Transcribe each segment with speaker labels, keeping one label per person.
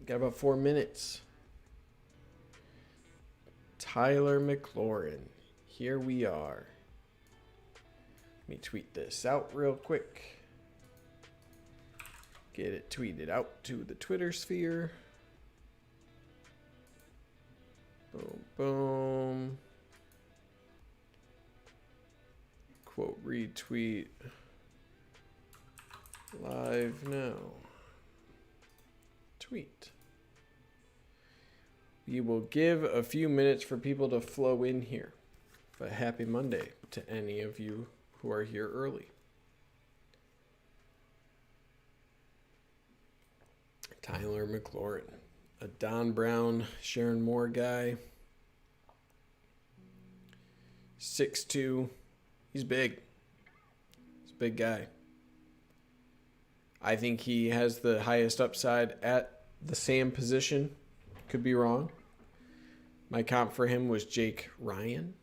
Speaker 1: Got about 4 minutes. Tyler McLaurin. Here we are. Let me tweet this out real quick. Get it tweeted out to the Twitter sphere. Boom, boom. Quote, retweet. Live now. Tweet. We will give a few minutes for people to flow in here. But happy Monday to any of you who are here early. Tyler McLaurin, a Don Brown, Sharon Moore guy. 6'2". He's big. He's a big guy. I think he has the highest upside at the Sam position. Could be wrong. My comp for him was Jake Ryan,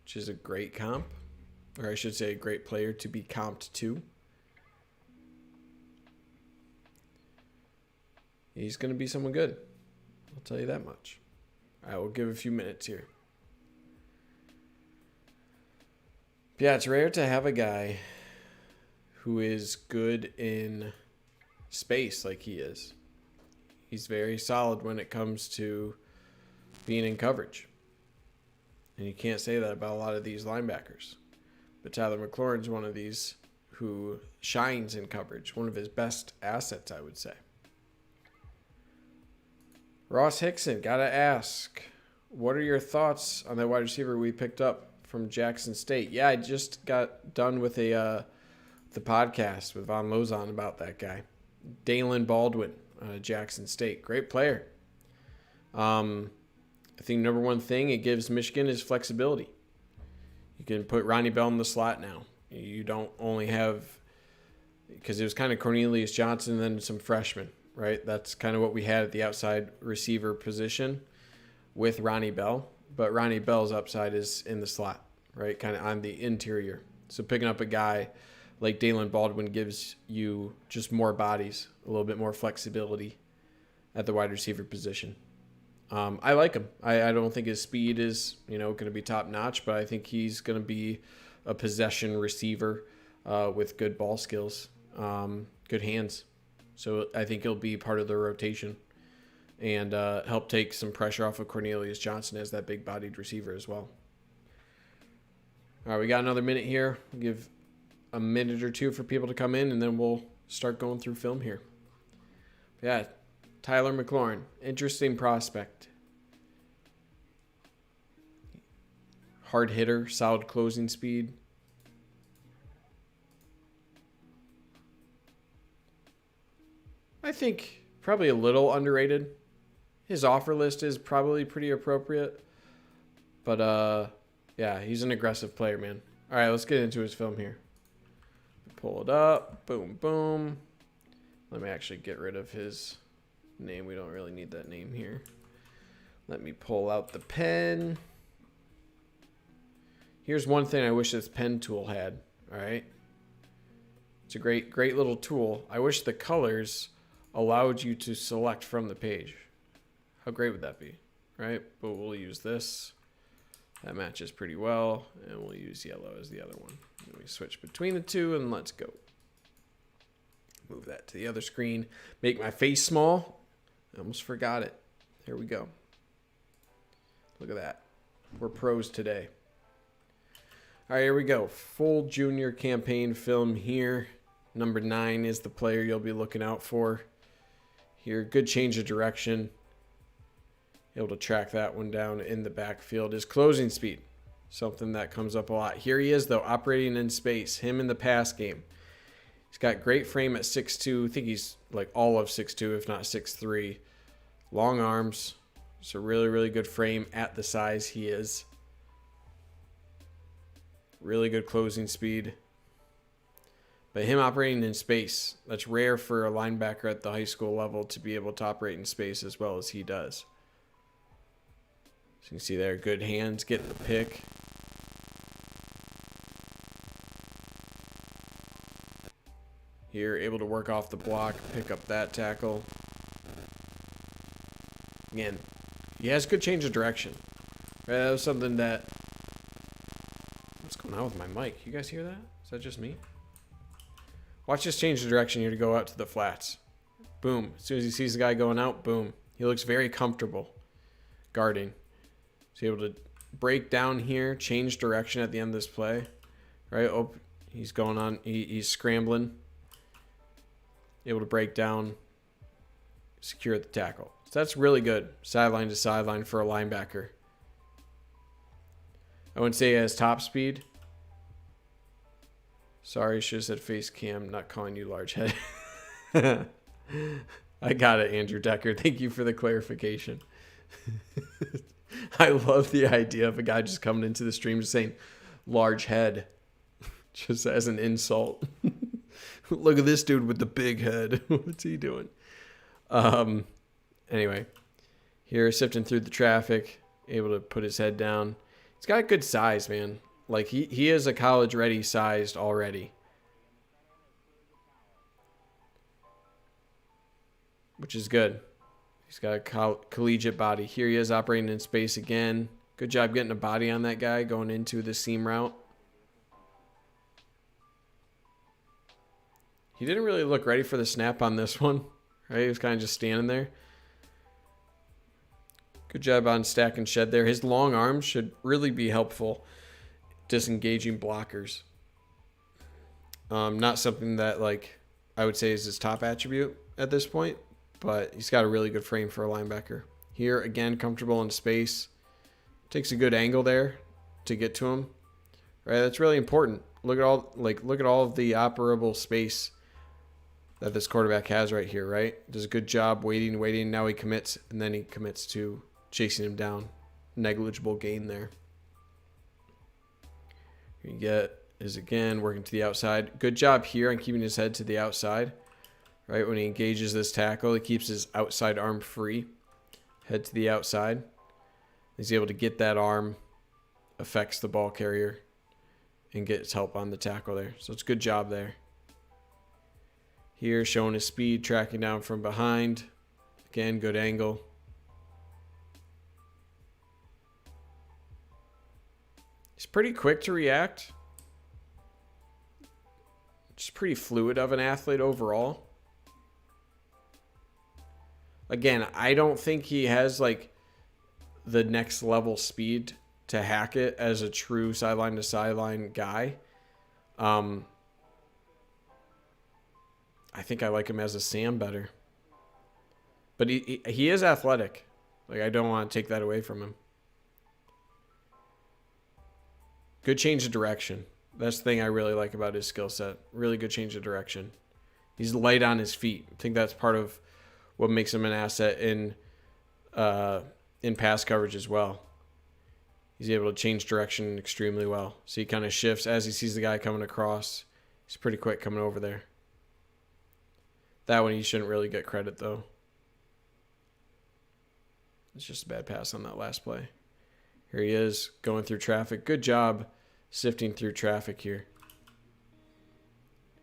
Speaker 1: which is a great comp. Or I should say a great player to be comped to. He's going to be someone good. I'll tell you that much. I will give a few minutes here. Yeah, it's rare to have a guy who is good in space like he is. He's very solid when it comes to being in coverage. And you can't say that about a lot of these linebackers. But Tyler McLaurin's one of these who shines in coverage. One of his best assets, I would say. Ross Hickson, gotta ask, what are your thoughts on that wide receiver we picked up from Jackson State? Yeah, I just got done with the podcast with Von Lozon about that guy. Dalen Baldwin, Jackson State. Great player. I think number one thing it gives Michigan is flexibility. You can put Ronnie Bell in the slot now. You don't only have, because it was kind of Cornelius Johnson and then some freshmen, right? That's kind of what we had at the outside receiver position with Ronnie Bell. But Ronnie Bell's upside is in the slot, right? Kind of on the interior. So picking up a guy like Dalen Baldwin gives you just more bodies, a little bit more flexibility at the wide receiver position. I like him. I don't think his speed is, going to be top notch, but I think he's going to be a possession receiver with good ball skills, good hands. So I think he'll be part of the rotation and help take some pressure off of Cornelius Johnson as that big-bodied receiver as well. All right, we got another minute here. We'll give a minute or two for people to come in, and then we'll start going through film here. Yeah, Tyler McLaurin, interesting prospect. Hard hitter, solid closing speed. I think probably a little underrated. His offer list is probably pretty appropriate. But, yeah, he's an aggressive player, man. All right, let's get into his film here. Pull it up. Boom, boom. Let me actually get rid of his name. We don't really need that name here. Let me pull out the pen. Here's one thing I wish this pen tool had. All right. It's a great little tool. I wish the colors allowed you to select from the page. How great would that be, right? But we'll use this. That matches pretty well, and we'll use yellow as the other one. And we switch between the two, and let's go. Move that to the other screen. Make my face small. I almost forgot it. There we go. Look at that. We're pros today. All right, here we go. Full junior campaign film here. Number 9 is the player you'll be looking out for. Here, good change of direction. Able to track that one down in the backfield. His closing speed, something that comes up a lot. Here he is, though, operating in space. Him in the pass game. He's got great frame at 6'2". I think he's like all of 6'2", if not 6'3". Long arms. It's a really, really good frame at the size he is. Really good closing speed. But him operating in space, that's rare for a linebacker at the high school level to be able to operate in space as well as he does. So you can see there, good hands, getting the pick. Here, able to work off the block, pick up that tackle. Again, he has good change of direction. Right? That was something that... What's going on with my mic? You guys hear that? Is that just me? Watch this change of direction here to go out to the flats. Boom. As soon as he sees the guy going out, boom. He looks very comfortable guarding. So able to break down here, change direction at the end of this play. Right? Oh, he's going on. He's scrambling. Able to break down, secure the tackle. So that's really good. Sideline to sideline for a linebacker. I wouldn't say he has top speed. Sorry, should have said face cam, not calling you large head. I got it, Andrew Decker. Thank you for the clarification. I love the idea of a guy just coming into the stream just saying large head just as an insult. Look at this dude with the big head. What's he doing? Anyway, here sifting through the traffic, able to put his head down. He's got good size, man. Like he is a college ready sized already. Which is good. He's got a collegiate body. Here he is operating in space again. Good job getting a body on that guy going into the seam route. He didn't really look ready for the snap on this one. Right? He was kind of just standing there. Good job on stack and shed there. His long arms should really be helpful disengaging blockers. Not something that like I would say is his top attribute at this point, but he's got a really good frame for a linebacker. Here again, comfortable in space. Takes a good angle there to get to him. Right, that's really important. Look at all of the operable space that this quarterback has right here, right? Does a good job waiting. Now he commits, and then he commits to chasing him down. Negligible gain there. Here you get is again working to the outside. Good job here on keeping his head to the outside. Right, when he engages this tackle, he keeps his outside arm free. Head to the outside. He's able to get that arm, affects the ball carrier, and gets help on the tackle there. So it's a good job there. Here, showing his speed, tracking down from behind. Again, good angle. He's pretty quick to react. Just pretty fluid of an athlete overall. Again, I don't think he has like the next level speed to hack it as a true sideline to sideline guy. I think I like him as a Sam better. But he is athletic. Like, I don't want to take that away from him. Good change of direction. That's the thing I really like about his skill set. Really good change of direction. He's light on his feet. I think that's part of what makes him an asset in pass coverage as well. He's able to change direction extremely well. So he kind of shifts as he sees the guy coming across. He's pretty quick coming over there. That one he shouldn't really get credit, though. It's just a bad pass on that last play. Here he is going through traffic. Good job sifting through traffic here.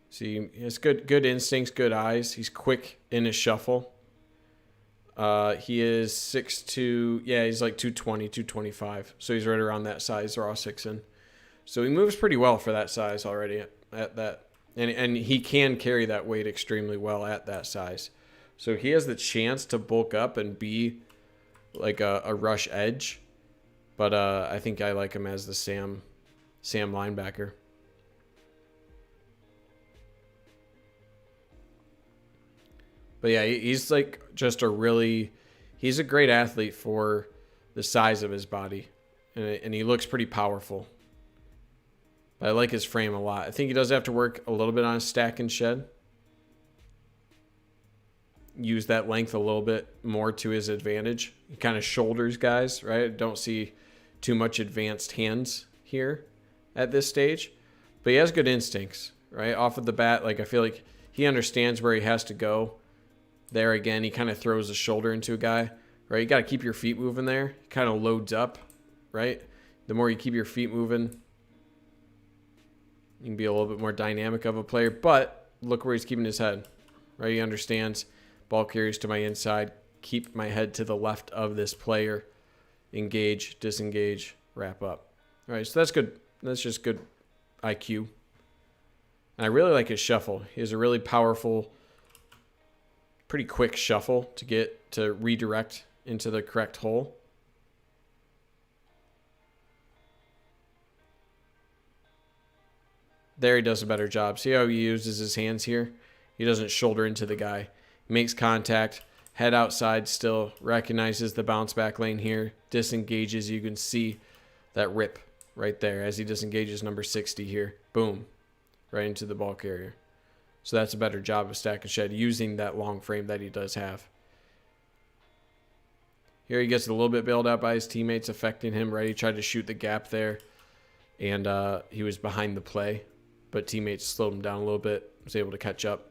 Speaker 1: See, he has good instincts, good eyes. He's quick in his shuffle. He is 6'2". Yeah, he's like 220, 225. So he's right around that size, raw 6'. So he moves pretty well for that size already at that. And he can carry that weight extremely well at that size. So he has the chance to bulk up and be like a rush edge. But I think I like him as the Sam linebacker. But yeah, he's like just he's a great athlete for the size of his body. And he looks pretty powerful. But I like his frame a lot. I think he does have to work a little bit on his stack and shed. Use that length a little bit more to his advantage. He kind of shoulders guys, right? Don't see too much advanced hands here at this stage. But he has good instincts, right? Off of the bat, like I feel like he understands where he has to go. There again, he kind of throws a shoulder into a guy, right? You got to keep your feet moving there. He kind of loads up, right? The more you keep your feet moving, you can be a little bit more dynamic of a player. But look where he's keeping his head, right? He understands ball carries to my inside, keep my head to the left of this player. Engage, disengage, wrap up. All right, so that's good. That's just good IQ. And I really like his shuffle. He has a really powerful, pretty quick shuffle to get to redirect into the correct hole. There he does a better job. See how he uses his hands here? He doesn't shoulder into the guy. He makes contact, head outside still, recognizes the bounce back lane here, disengages. You can see that rip right there as he disengages number 60 here. Boom. Right into the ball carrier. So that's a better job of Stack and Shed using that long frame that he does have. Here he gets a little bit bailed out by his teammates, affecting him, right? He tried to shoot the gap there, and he was behind the play, but teammates slowed him down a little bit, was able to catch up.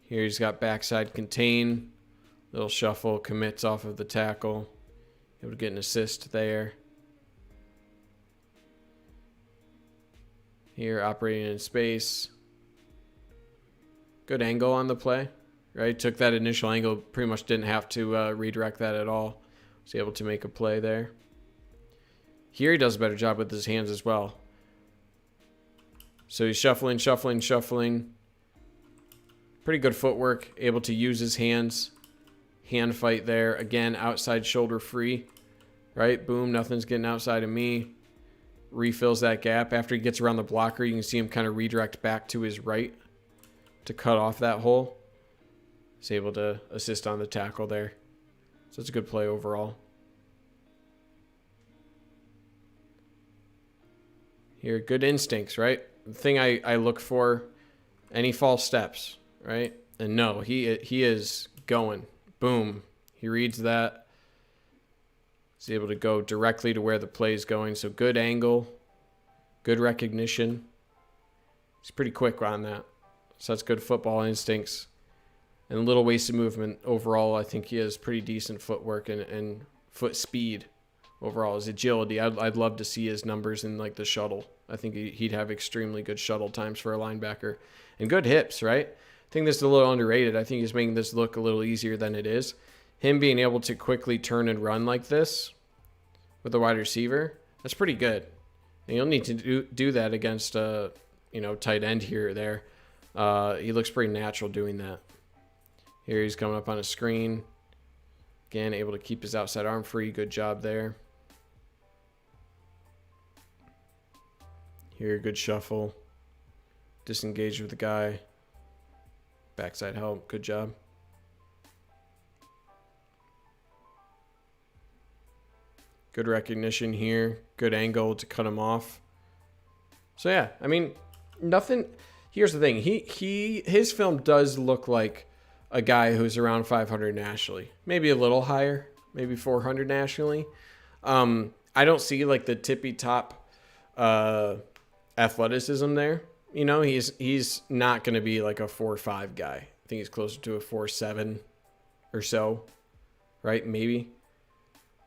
Speaker 1: Here he's got backside contain, little shuffle, commits off of the tackle, able to get an assist there. Here operating in space. Good angle on the play, right? Took that initial angle, pretty much didn't have to redirect that at all. Was able to make a play there. Here he does a better job with his hands as well. So he's shuffling, shuffling, shuffling. Pretty good footwork, able to use his hands. Hand fight there. Again, outside shoulder free, right? Boom, nothing's getting outside of me. Refills that gap. After he gets around the blocker, you can see him kind of redirect back to his right to cut off that hole. He's able to assist on the tackle there. So it's a good play overall. Here, good instincts, right? The thing I look for, any false steps, right? And no, he is going. Boom. He reads that. He's able to go directly to where the play is going. So good angle, good recognition. He's pretty quick on that. So that's good football instincts. And a little wasted movement. Overall, I think he has pretty decent footwork and foot speed. Overall, his agility. I'd love to see his numbers in like the shuttle. I think he'd have extremely good shuttle times for a linebacker. And good hips, right? I think this is a little underrated. I think he's making this look a little easier than it is. Him being able to quickly turn and run like this with a wide receiver, that's pretty good. And you'll need to do that against a tight end here or there. He looks pretty natural doing that. Here he's coming up on a screen. Again, able to keep his outside arm free. Good job there. Here, good shuffle. Disengage with the guy. Backside help. Good job. Good recognition here. Good angle to cut him off. So yeah, I mean, nothing. Here's the thing. His film does look like a guy who's around 500 nationally, maybe a little higher, maybe 400 nationally. I don't see like the tippy top athleticism there. He's not going to be like a 4.5 guy. I think he's closer to a 4.7 or so, right? Maybe.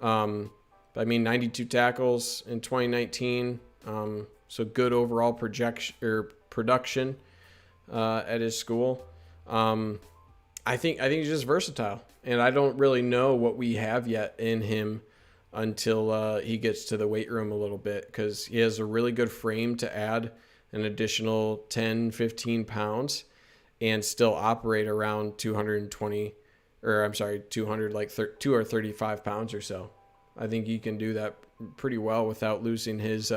Speaker 1: But I mean, 92 tackles in 2019. So good overall production at his school. I think he's just versatile, and I don't really know what we have yet in him until he gets to the weight room a little bit, because he has a really good frame to add an additional 10, 15 pounds and still operate around 200 like 2 or 35 pounds or so. I think he can do that pretty well without losing his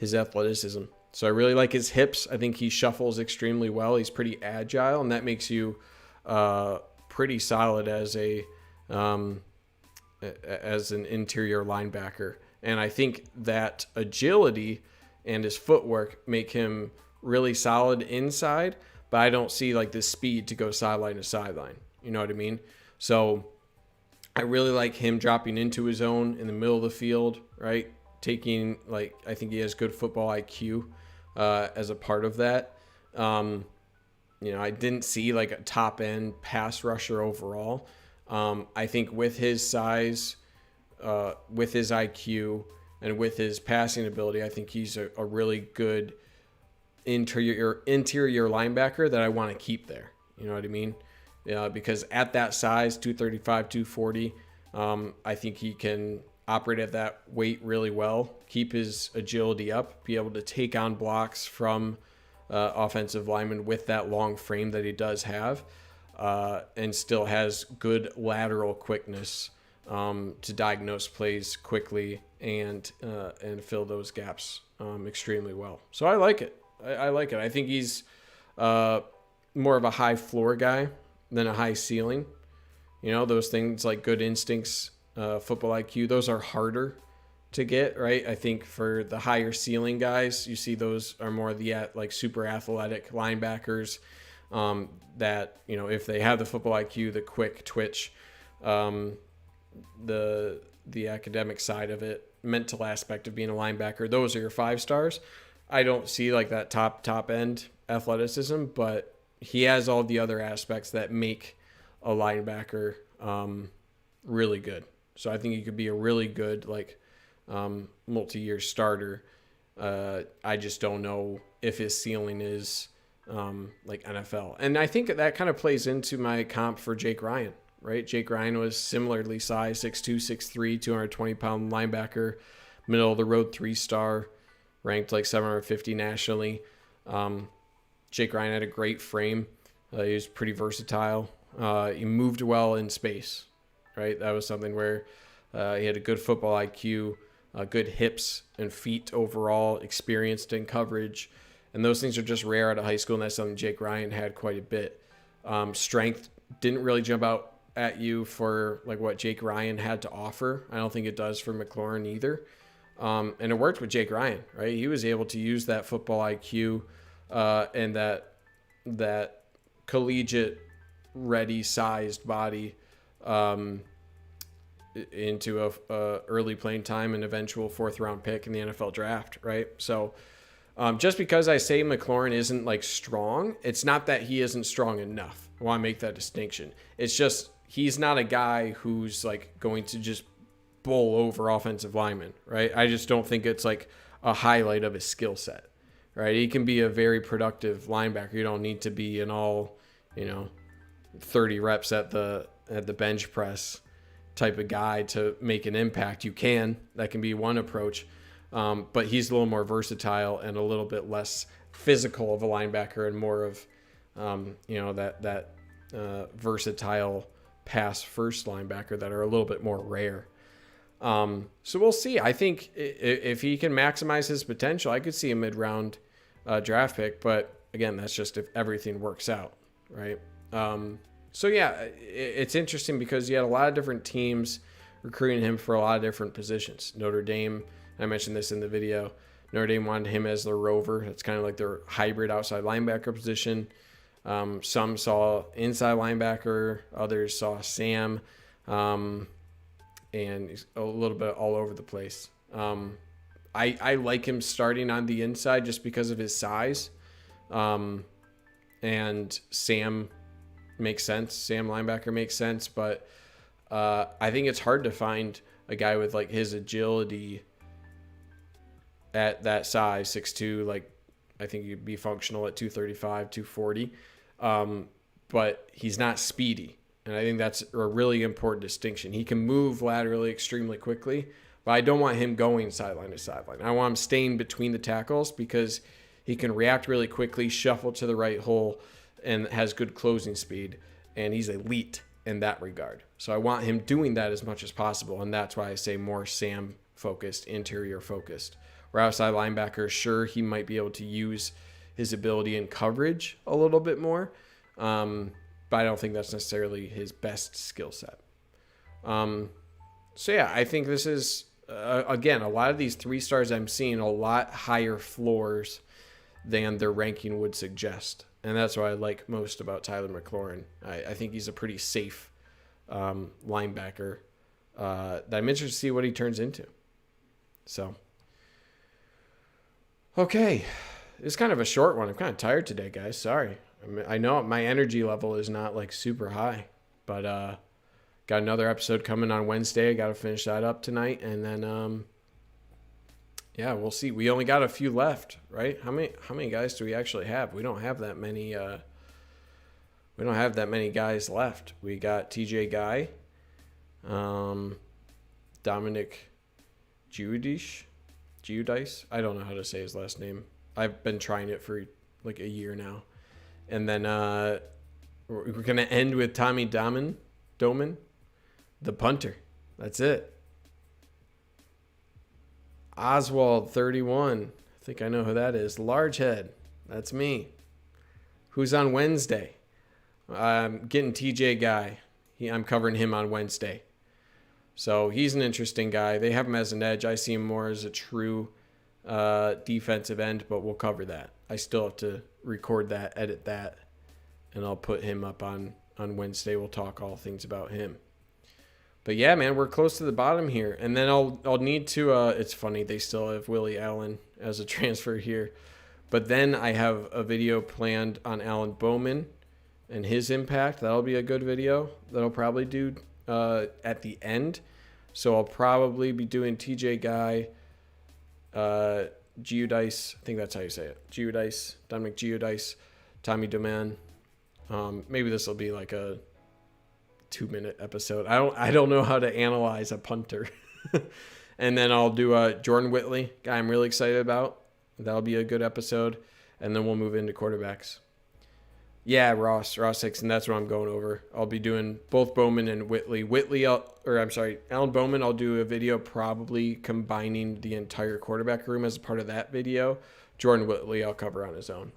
Speaker 1: athleticism. So I really like his hips. I think he shuffles extremely well. He's pretty agile, and that makes you pretty solid as an interior linebacker. And I think that agility and his footwork make him really solid inside, but I don't see like the speed to go sideline to sideline. You know what I mean? So I really like him dropping into his own in the middle of the field, right? I think he has good football IQ as a part of that. I didn't see like a top end pass rusher overall. I think with his size, with his IQ, and with his passing ability, I think he's a really good interior linebacker that I want to keep there. You know what I mean? because at that size, 235, 240, I think he can operate at that weight really well, keep his agility up, be able to take on blocks from offensive linemen with that long frame that he does have, and still has good lateral quickness to diagnose plays quickly and fill those gaps extremely well. So I like it. I like it. I think he's more of a high floor guy than a high ceiling. Those things like good instincts, football IQ, those are harder to get, right? I think for the higher ceiling guys, you see those are more the like super athletic linebackers that, if they have the football IQ, the quick twitch, the academic side of it, mental aspect of being a linebacker, those are your 5 stars. I don't see like that top end athleticism, but he has all the other aspects that make a linebacker really good. So I think he could be a really good like multi-year starter. I just don't know if his ceiling is like NFL. And I think that kind of plays into my comp for Jake Ryan, right? Jake Ryan was similarly sized, 6'2", 6'3", 220-pound linebacker, middle of the road 3-star, ranked like 750 nationally. Jake Ryan had a great frame. He was pretty versatile. He moved well in space, right? That was something where he had a good football IQ, good hips and feet overall, experienced in coverage. And those things are just rare out of high school, and that's something Jake Ryan had quite a bit. Strength didn't really jump out at you for like what Jake Ryan had to offer. I don't think it does for McLaurin either. And it worked with Jake Ryan, right? He was able to use that football IQ and that collegiate ready sized body into a early playing time and eventual 4th round pick in the NFL draft, right? So just because I say McLaurin isn't like strong, it's not that he isn't strong enough. I want to make that distinction. It's just he's not a guy who's like going to just bowl over offensive linemen, right? I just don't think it's like a highlight of his skill set, right? He can be a very productive linebacker. You don't need to be an all, 30 reps at the bench press type of guy to make an impact. You can. That can be one approach. But he's a little more versatile and a little bit less physical of a linebacker and more of, that versatile pass first linebacker that are a little bit more rare. So we'll see. I think if he can maximize his potential, I could see a mid-round draft pick. But again, that's just if everything works out, right? So yeah, it's interesting because you had a lot of different teams recruiting him for a lot of different positions. Notre Dame, I mentioned this in the video, Notre Dame wanted him as their rover. It's kind of like their hybrid outside linebacker position. Some saw inside linebacker, others saw Sam, and he's a little bit all over the place. I like him starting on the inside just because of his size. And Sam makes sense. Sam linebacker makes sense, but I think it's hard to find a guy with like his agility at that size, 6'2", like I think he'd be functional at 235, 240. But he's not speedy. And I think that's a really important distinction. He can move laterally extremely quickly, but I don't want him going sideline to sideline. I want him staying between the tackles because he can react really quickly, shuffle to the right hole, and has good closing speed. And he's elite in that regard. So I want him doing that as much as possible. And that's why I say more Sam focused, interior focused. Where outside linebacker, sure, he might be able to use his ability in coverage a little bit more. But I don't think that's necessarily his best skill set. So yeah, I think this is, again, a lot of these 3 stars I'm seeing a lot higher floors than their ranking would suggest. And that's what I like most about Tyler McLaurin. I think he's a pretty safe linebacker that I'm interested to see what he turns into. So, okay. It's kind of a short one. I'm kind of tired today, guys. Sorry. I know my energy level is not like super high, but got another episode coming on Wednesday. I got to finish that up tonight, and then yeah, we'll see. We only got a few left, right? How many guys do we actually have? We don't have that many we don't have that many guys left. We got TJ Guy, Dominic Giudice. I don't know how to say his last name. I've been trying it for like a year now. And then we're going to end with Tommy Doman, the punter. That's it. Oswald, 31. I think I know who that is. Large head. That's me. Who's on Wednesday? I'm getting TJ Guy. I'm covering him on Wednesday. So he's an interesting guy. They have him as an edge. I see him more as a true defensive end, but we'll cover that. I still have to record that, edit that, and I'll put him up on Wednesday. We'll talk all things about him. But yeah, man, we're close to the bottom here. And then I'll need to it's funny, they still have Willie Allen as a transfer here. But then I have a video planned on Alan Bowman and his impact. That'll be a good video that I'll probably do at the end. So I'll probably be doing TJ Guy, Giudice, I think that's how you say it. Giudice, Dominic Giudice, Tommy Doman. Maybe this will be like a 2-minute episode. I don't know how to analyze a punter. And then I'll do Jordan Whitley, guy I'm really excited about. That'll be a good episode. And then we'll move into quarterbacks. Yeah, Ross Hickson, that's what I'm going over. I'll be doing both Bowman and Whitley. Alan Bowman, I'll do a video probably combining the entire quarterback room as a part of that video. Jordan Whitley, I'll cover on his own.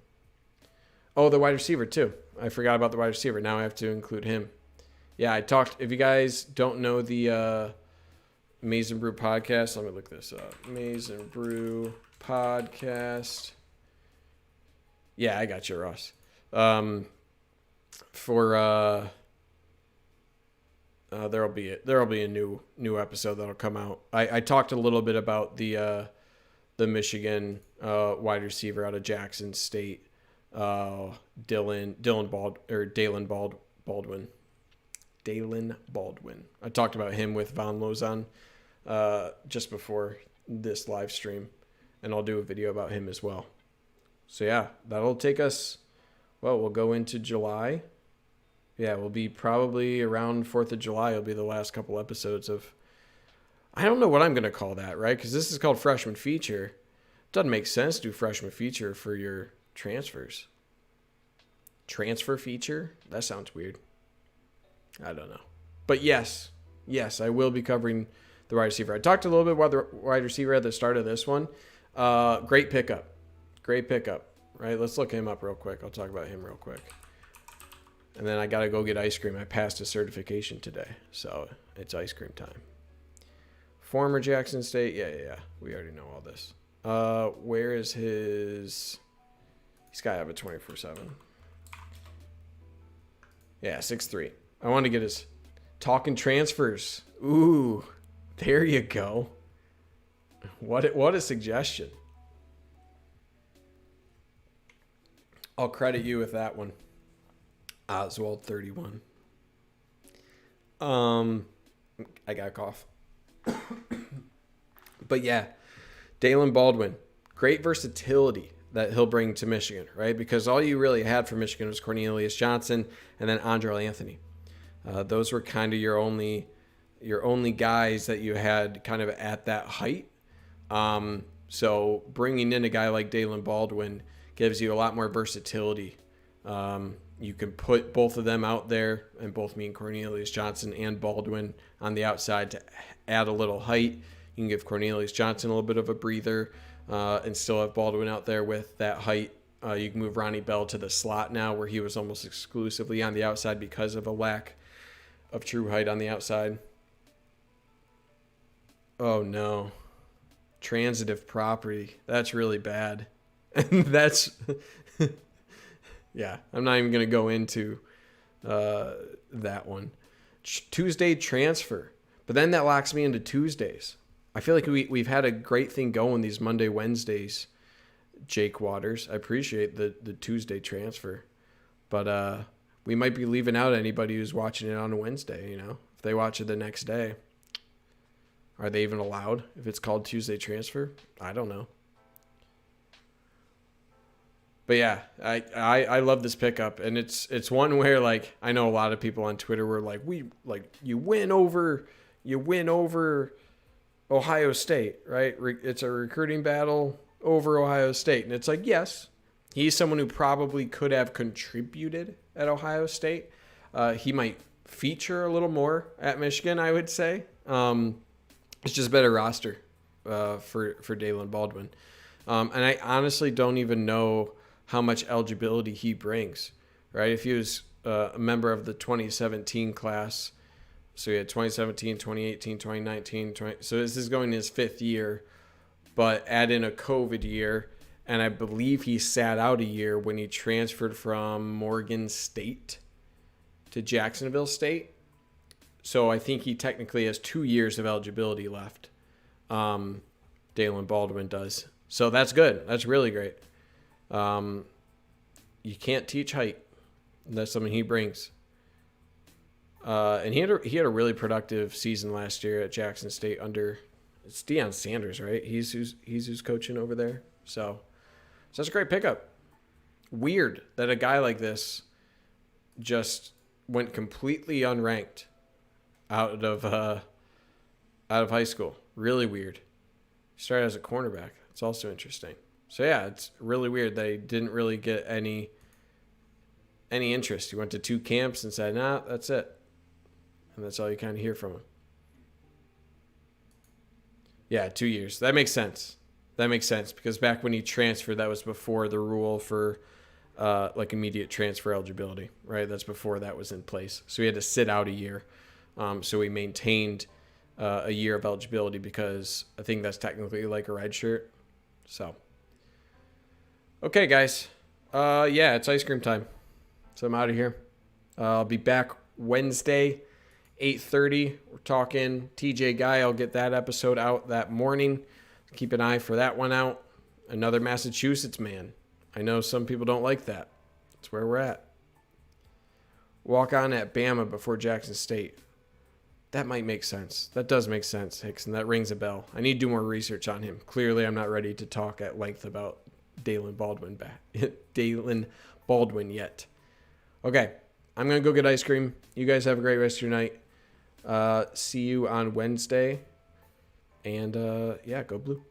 Speaker 1: Oh, the wide receiver too. I forgot about the wide receiver. Now I have to include him. Yeah, I talked. If you guys don't know the Maize and Brew podcast, let me look this up. Maize and Brew podcast. Yeah, I got you, Ross. There'll be a new episode that'll come out. I talked a little bit about the Michigan wide receiver out of Jackson State, Dalen Baldwin. I talked about him with Von Lozon just before this live stream, and I'll do a video about him as well. So yeah, that'll take us. Well, we'll go into July. Yeah, we'll be probably around 4th of July. It'll be the last couple episodes of. I don't know what I'm going to call that, right? Because this is called Freshman Feature. Doesn't make sense to do Freshman Feature for your transfers. Transfer Feature? That sounds weird. I don't know. But yes, I will be covering the wide receiver. I talked a little bit about the wide receiver at the start of this one. Great pickup. Right, let's look him up real quick. I'll talk about him real quick. And then I got to go get ice cream. I passed a certification today, so it's ice cream time. Former Jackson State. Yeah. We already know all this. Where is his... He's got to have a 24/7. Yeah, 6'3". I want to get his talking transfers. Ooh, there you go. What a suggestion. I'll credit you with that one. Oswald, 31. I got a cough. But yeah, Dalen Baldwin, great versatility that he'll bring to Michigan, right? Because all you really had for Michigan was Cornelius Johnson and then Andrel Anthony. Those were kind of your only guys that you had kind of at that height. So bringing in a guy like Dalen Baldwin gives you a lot more versatility. You can put both of them out there, and both me and Cornelius Johnson and Baldwin on the outside to add a little height. You can give Cornelius Johnson a little bit of a breather and still have Baldwin out there with that height. You can move Ronnie Bell to the slot now, where he was almost exclusively on the outside because of a lack of true height on the outside. Oh, no. Transitive property. That's really bad. And that's... yeah, I'm not even going to go into that one. Tuesday transfer. But then that locks me into Tuesdays. I feel like we've had a great thing going these Monday, Wednesdays, Jake Waters. I appreciate the Tuesday transfer. But we might be leaving out anybody who's watching it on a Wednesday, if they watch it the next day. Are they even allowed if it's called Tuesday transfer? I don't know. But yeah, I love this pickup, and it's one where like I know a lot of people on Twitter were like, you win over Ohio State, right? It's a recruiting battle over Ohio State, and it's like, yes, he's someone who probably could have contributed at Ohio State. He might feature a little more at Michigan, I would say. It's just a better roster for Daylen Baldwin, and I honestly don't even know how much eligibility he brings, right? If he was a member of the 2017 class, so he had 2017, 2018, 2019, so this is going his 5th year, but add in a COVID year, and I believe he sat out a year when he transferred from Morgan State to Jacksonville State. So I think he technically has 2 years of eligibility left. Daylen Baldwin does. So that's good. That's really great. You can't teach height. That's something he brings. And he had a really productive season last year at Jackson State under it's Deion Sanders, right? He's who's coaching over there. So that's a great pickup. Weird that a guy like this just went completely unranked out of high school. Really weird. He started as a cornerback. It's also interesting. So yeah, it's really weird that he didn't really get any interest. He went to 2 camps and said, "Nah, that's it," and that's all you kind of hear from him. Yeah, 2 years. That makes sense. Because back when he transferred, that was before the rule for like immediate transfer eligibility, right? That's before that was in place. So he had to sit out a year. So he maintained a year of eligibility because I think that's technically like a red shirt. So, okay, guys. Yeah, it's ice cream time. So I'm out of here. I'll be back Wednesday, 8:30. We're talking TJ Guy. I'll get that episode out that morning. Keep an eye for that one out. Another Massachusetts man. I know some people don't like that. That's where we're at. Walk on at Bama before Jackson State. That might make sense. That does make sense, Hickson. That rings a bell. I need to do more research on him. Clearly, I'm not ready to talk at length about Daylen Baldwin yet. Okay, I'm going to go get ice cream. You guys have a great rest of your night. See you on Wednesday. And, yeah, go Blue.